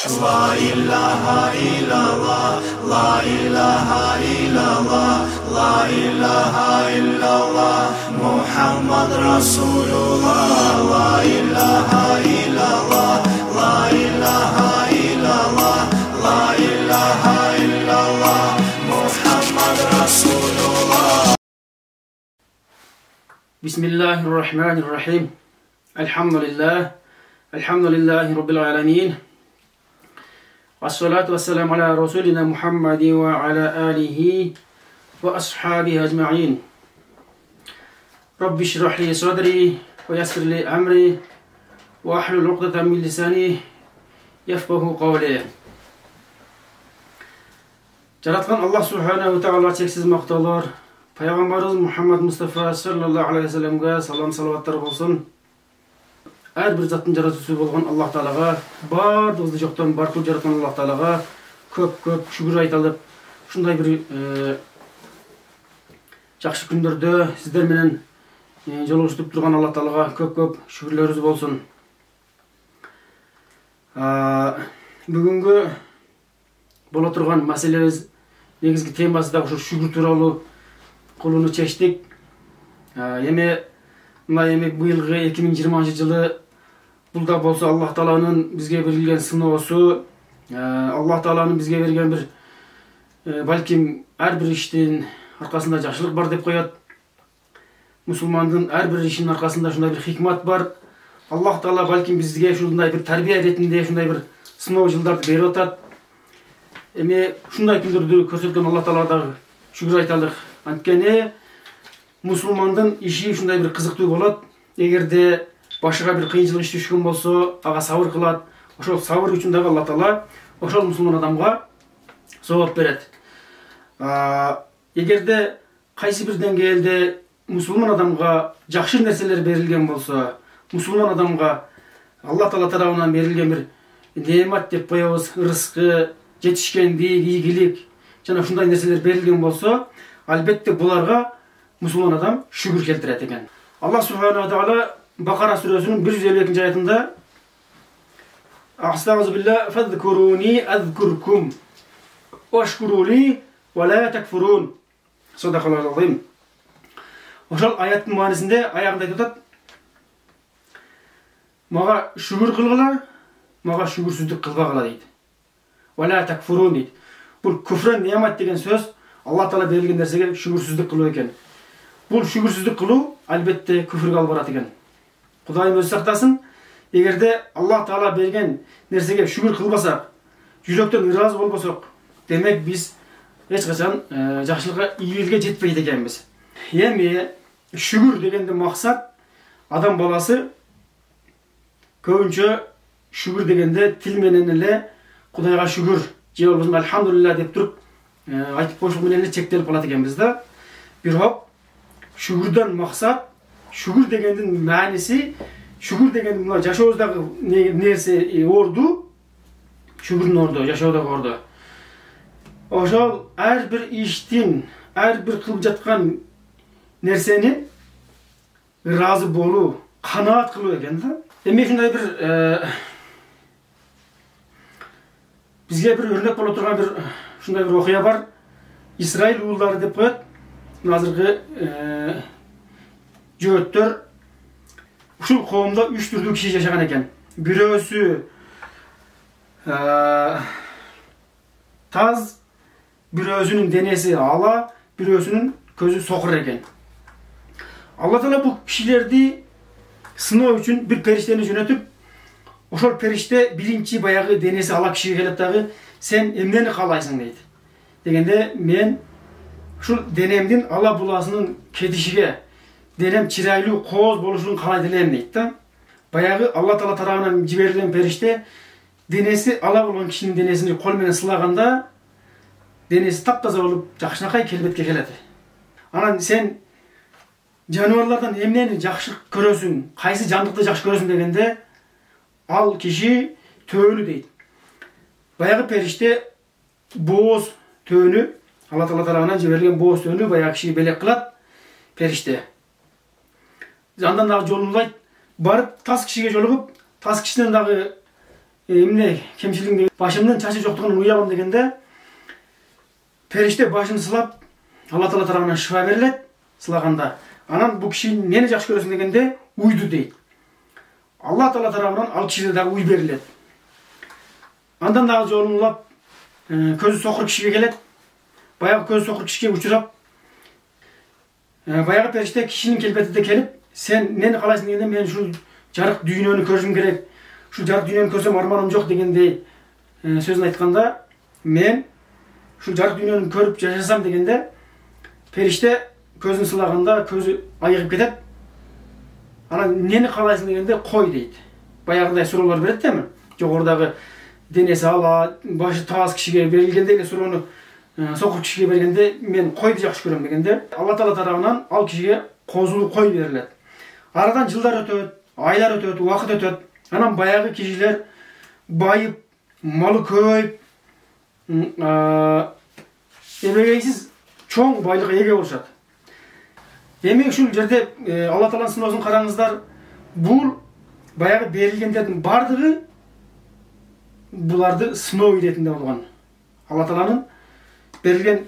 La ilahe illallah, la ilahe illallah, la ilahe illallah, Muhammed Resulullah. La ilahe illallah, la ilahe illallah, la ilahe illallah, Muhammed Resulullah. Bismillahirrahmanirrahim. Elhamdülillahi Rabbil alemin. Vessalatu vesselamu ala Resulina Muhammedi ve ala alihi ve ashabihi ecma'in. Rabbi şirahli sadri ve yassirli emri ve ahlul uqdeten min lisani yefkahu kavli. Yaratgan Allah Subhanahu ve Teala çeksiz maqtalar. Peygamberimiz Muhammed Mustafa sallallahu aleyhi ve sellem'e salam salavatlar olsun. Her bir zatın yaratıcısı bolgan Allah Teala'ga, bar dozdu joktan barkıl yaratan Allah Teala'ga köp şükür aytalıp, şunday bir жақсы күндөрдө сиздер менен жолугуштуп турган Allah Teala'ga köp şükürleriniz bolsun. Бүгүнкү боло турган маселебиз негизги темасы да ошо шүгүр тууралуу кылууну чечтик. Эми быйылгы 2020 жылы бул да болсо Аллах Тааланын бизге берилген сыноосу, Аллах Тааланын бизге берген бир балким ар бир иштин аркасында жакшылык бар деп коет. Мусулмандын ар бир ишинин аркасында ушундай бир хикмат бар. Аллах Таала балким бизге ушундай бир тарбия иретинде ушундай бир сыноо жылдарды берип атат. Эми ушундай күндөрдү көрсөткөн Аллах Таалага дагы шүгүр айталык. Анткени мусулмандын иши ушундай бир кызыктуу болот. Эгерде башыга бир кыйынчылык иш түшкөн болсо, ага сабыр кылат. Ошол сабыр үчүн дагы Аллах Таала ошол мусулман адамга сооп берет. Эгерде кайсы бир деңгээлде мусулман адамга жакшы нерселер берилген болсо, мусулман адамга Аллах Таала тарабынан берилген бир неемат деп коебуз, рызкы, жетишкендик, ийгилик жана ушундай нерселер берилген болсо, албетте буларга мусулман адам шүгүр келтирет экен. Аллах Субханаху ва Таала Бакара сүрөсүнүн 152 аятында Астагфирулла фазкуруни азкуркум вашкурули ва ла такфурун. Садакаллахул азим. Ошол аяттын маанисинде аягында айтып атат: мага шүгүр кылгыла, мага шүгүрсүздүк кылбагыла дейт. Ва ла такфурун дейт. Бул күфрөн неамат деген сөз Аллах Таала берилген нерсеге шүгүрсүздүк кылуу экен. Бул шүгүрсүздүк кылуу албетте күфргө алып барат экен. Кудайым өзү сактасын. Эгерде Аллах Таала берген нерсеге шүгүр кылбасак, жүрөктөн ыраазы болбосок, демек биз эч качан жакшылыкка, ийгиликке жетпейт экенбиз. Эми шүгүр дегенде максат адам баласы көбүнчө шүгүр дегенде тил менен эле Кудайга шүгүр, же болбосо альхамдулилла деп туруп айтып коюш менен эле чектелип калат экенбиз да. Бирок шүгүрдөн максат, шүгүр дегендин мааниси, шүгүр деген мына жашообуздагы нерсе орду, шүгүрдүн орду, жашоодогу орду. Ошол ар бир иштин, ар бир кылып жаткан нерсени ыраазы болуу, канаат кылуу экен да. Эми ушундай бир бизге бир өрнөк боло турган бир ушундай бир окуя бар. Исраил уулдары деп коет. Азыркы жөөттөр ушул коомдо 3 түрдүү киши жашаган экен. Бирөөсү таз, бирөөсүнүн денеси ала, бирөөсүнүн көзү сокур экен. Алла Таала бул кишилерди сыноо үчүн бир периштени жөнөтүп, ошол периште биринчи баягы денеси ала кишиге келет дагы, сен эмнени каалайсың дейт. Дегенде мен ушул денемдин ала буласынын кетишиге, денем чырайлуу кооз болушун каалайт элем дейт да. Баягы Алла Таала тарабынан жиберилген периште денеси ала болгон кишинин денесин кол менен сылаганда денеси таптаза болуп жакшынакай келбетке келет. Анан сен жаныбарлардан эмнени жакшы көрөсүң, кайсы жандыкты жакшы көрөсүң дегенде ал киши төөнү дейт. Баягы периште бооз төөнү, Алла Таала тарабынан жиберилген бооз төөнү баягы кишиге белек кылат периште. Андан дагы жолун улайт, барып тас кишиге жолугуп, тас кишиден дагы эмне кемчилигим башымдын чачы жоктугунан уябам дегенде периште башын сылап Алла Таала тарабынан шифа берилет. Сылаганда анан бу киши нени жакшы көрөсүң дегенде уйду дейт. Алла Таала тарабынан ал кишиге дагы уй берилет. Андан дагы жолун улап көзү сокур кишиге келет. Баягы көзү сокур кишиге учурап баягы периште кишинин келбетинде келип, сен нени каалайсың дегенде мен ушул жарык дүйнөнү көрүшүм керек. Ушул жарык дүйнөнү көрсөм арманым жок дегендей сөзүн айтканда, мен ушул жарык дүйнөнү көрүп жашасам дегенде периште көзүн сылаганда көзү айыгып кетет. Анан нени каалайсың дегенде кой дейт. Баягыдай суроолор берет да эми. Жогорудагы денеси ала, башы таз кишиге берилгенде эле суроону сокур кишиге бергенде мен койду жакшы көрөм дегенде Алла Таала тарабынан ал кишиге козулуу кой берилет. Арадан жылдар өтөт, айлар өтөт, убакыт өтөт. Анан баягы кишилер байып, малы көбөйүп, эбегейсиз чоң байлыкка эге болушат. Эми ушул жерде Алла Тааланын сыноосун караңыздар. Бул баягы берилгендердин бардыгы буларды сыноо иретинде болгон. Алла Тааланын берилген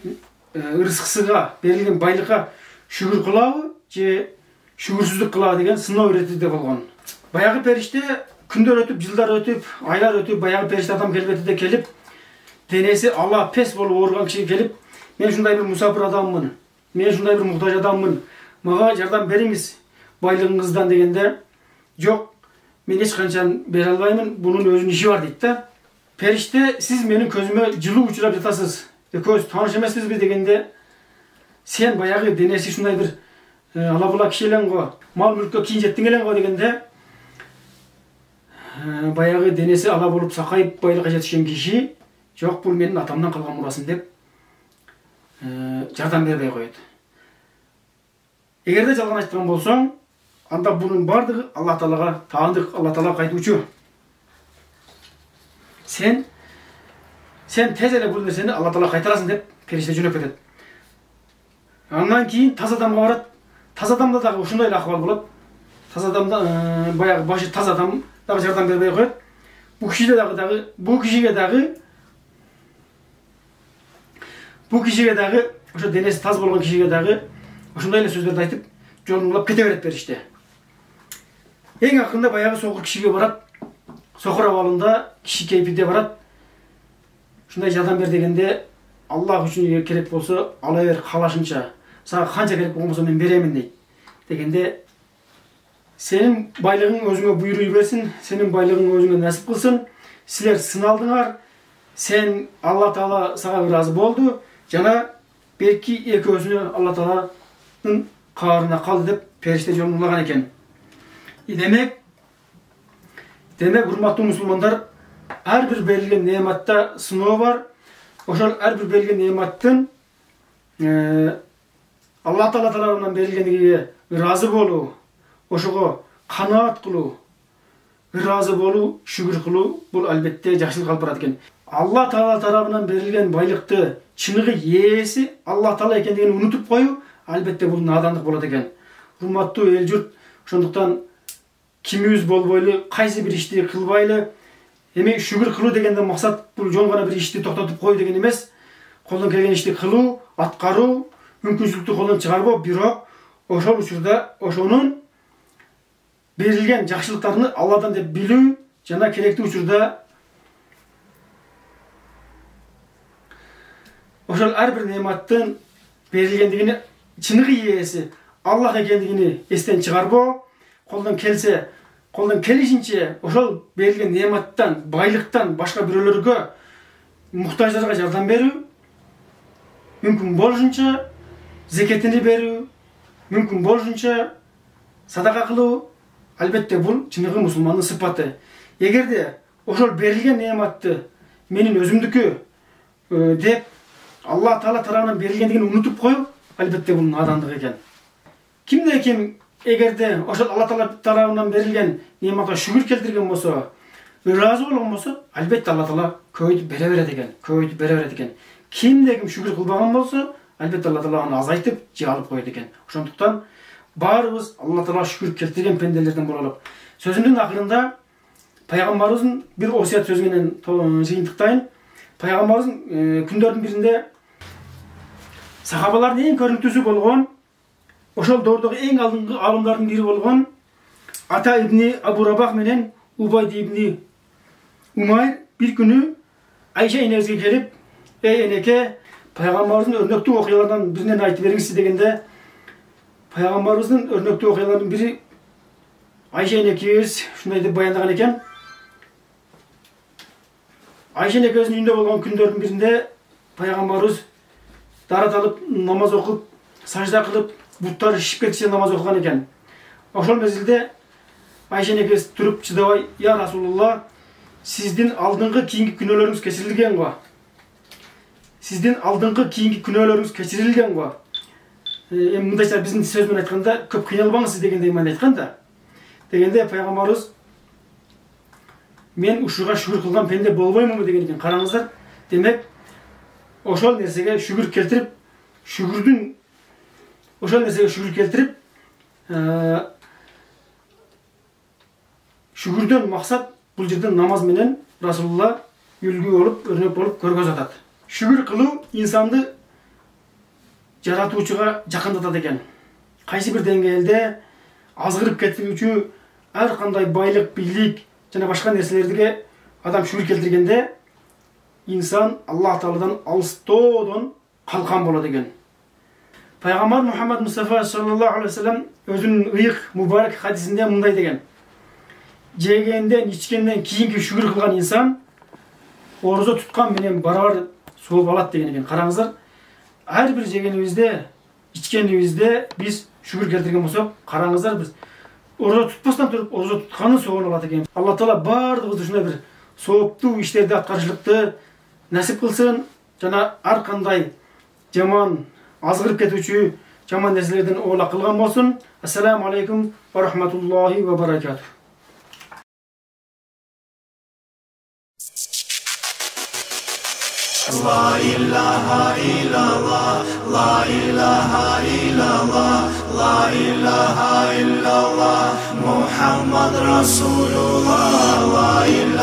ырыскысыга, берилген байлыкка шүгүр кылабы же шүгүрсүздүк кылабы деген сыноо иретинде болгон. Баягы периште күндөр өтүп, жылдар өтүп, айлар өтүп, баягы периште адам келбетинде келип, денеси ала пес болуп ооруган киши келип, мен ушундай бир мусафир адаммын, мен ушундай бир муктаж адаммын, мага жардам бериңиз байлыгыңыздан дегенде, жок, мен эч канчан бере албаймын, бунун өзүнүн иши бар дейт да. Периште сиз менин көзүмө жылуу учурап жатасыз, экөөбүз тааныш эмеспизби дегенде, сен баягы денеси ушундай бир ала була киши элең го, мал мүлккө кийин жеттиң элең го дегенде, баягы денеси ала болуп сакайып байлыкка жетишкен киши, жок, бул менин атамдан калган мурасым деп жардам бербей коет. Эгерде жалган айткан болсоң, анда бунун бардыгы Алла Таалага таандык, Алла Таала кайтуучу. Сен тез эле бул нерсени Алла Таала кайтарасың деп периште жөнөп кетет. Андан кийин таз адамга барат. Таз адамда дагы ушундай эле акыбал болот. Таз адамда баягы башы таз адам дагы жардам бербей коет. Бу кишиге дагы ошо денеси таз болгон кишиге дагы ошондой эле сөздөрдү айтып, жолун улап кете берет периште. Эң акырында баягы сокур кишиге барат. Сокур абалында киши кейпинде барат. Ушундай жардам бер дегенде, Аллах үчүн керек болсо, ала бер каалашынча, сага канча керек болсо мен беремин дейт. Дегенде, сенин байлыгың өзүңө буйруй берсин, сенин байлыгың өзүңө насип кылсын, силер сыналдыңар, сен Алла Таала сага ыраазы болду, жана берки экөөсүнө Алла Тааланын каарына калды деп периште жолун улаган экен. Демек, урматтуу мусулмандар, ар бир берилген неаматта сыноо бар. Ошол ар бир берилген неаматтын Алла Таала тарабынан берилгендигине ыраазы болуу, ошого канаат кылуу, ыраазы болуу, шүгүр кылуу, бул албетте жакшылык алып барат экен. Алла Таала тарабынан берилген байлыкты чыныгы ээси Алла Таала экендигин унутуп коюу, албетте бул надандык болот экен. Урматтуу эл журт, ошондуктан кимибиз болбойлу, кайсы бир ишти кылбайлы. Эми шүгүр кылуу дегенде максат бул жөн гана бир ишти токтотуп коюу деген эмес. Колдон келген ишти кылуу, аткаруу, мүмкүнчүлүктү колдон чыгарбоо, бирок ошол учурда ошонун берилген жакшылыктарын Алладан деп билүү жана керектүү учурда ошол ар бир неаматтын берилгендигини чыныгы ээси Аллах экендигини эстен чыгарбоо, колдон келишинче ошол берилген неаматтан, байлыктан башка бирөөлөргө, муктаждарга жардам берүү, мүмкүн болушунча зекетини берүү, мүмкүн болушунча садака кылуу, албетте бул чыныгы мусулмандын сыпаты. Эгерде ошол берилген неаматты менин өзүмдүкү деп Алла Таала тарабынан берилгендигин унутуп коюп, албетте бул надандык экен. Кимде ким эгерде ошол Алла Таала тарабынан берилген неаматка шүгүр келтирген болсо, ыраазы болгон болсо, албетте Алла Таала көбөйтүп бере берет экен. Кимде ким шүгүр кылбаган болсо, албетте Алла Таала аны азайтып же алып коет экен. Ошондуктан баарыбыз Алла Таала шүгүр келтирген пенделерден бололук. Сөзүмдүн акырында Peygamberimizin bir osiyet sözünden jıyıntıktayın. Peygamberimizin kündörün birinde sahabaların en körüntüsü bolğon, oşol dördögi en aldınғы alımların biri bolğon Ata ibni Abu Rabah menen Ubayd ibni Umayr bir günü Ayşe enemize gelip "Ey eneke, Peygamberimizin örnekli okuyalarından birinden aytып beriңizçi" degende, Peygamberimizin örnekli okuyalarının biri Ayşe enekemiz şunday dep bayandagan eken. Ayşe enekemizin uyunda bolğan kündörün birinde Peygamberimiz darat alıp namaz okup, sajda kılıp, butlar şişip ketişe namaz okugan eken. Oşol mezilde Ayşe enekemiz turup çıdabay, "Ya Rasulullah, sizdin aldыңғы kийинки күнөөлөрүңүз кечирилген го. Sizdin aldыңғы kийинки күнөөлөрүңүз кечирилген го. Мындайча биздин сөз менен айтканда, көп кыйналбаңыз дегендей мана айткан да. Дегенде Пайгамбарыбыз "Мен ушуга шүгүр кылган пенде болбоймунбу" деген экен. Караңыздар, демек ошол нерсеге шүгүр келтирип, шүгүрдөн максат бул жерден намаз менен Расулулла үлгү болуп, өрнөк болуп көргөзүп атат. Шүгүр кылуу инсанды жаратуучуга жакындатат экен. Кайсы бир деңгээлде азгырып кетүүчү ар кандай байлык, бийлик жана башка нерселерге адам шүгүр келтиргенде инсан Аллах Тааладан алыстоодон калкан болот экен. Пайгамбар Мухаммад Мустафа саллаллаху алейхи вассалам өзүнүн ыйык мубарак хадисинде мындай деген: "Жегенден, ичкенден кийинки шүгүр кылган инсан орозо туткан менен барабар сооп алат" деген экен. Караңыздар, ар бир жегенибизде, ичкенибизде биз шүгүр келтирген болсок, караңыздар, биз орозо тутпастан туруп, орозо тутканын соогон алат экен. Алла Таала бардыгыбызды ушундай бир сооптуу иштерди аткарышлыкты насип кылсын жана ар кандай жаман, азгырып кетүүчү жаман нерселерден оолак кылган болсун. Ассаламу алейкум ва рахматуллахи ва баракатух. La ilaha illallah, la ilaha illallah, la ilaha illallah, Muhammad Rasulullah, la ilaha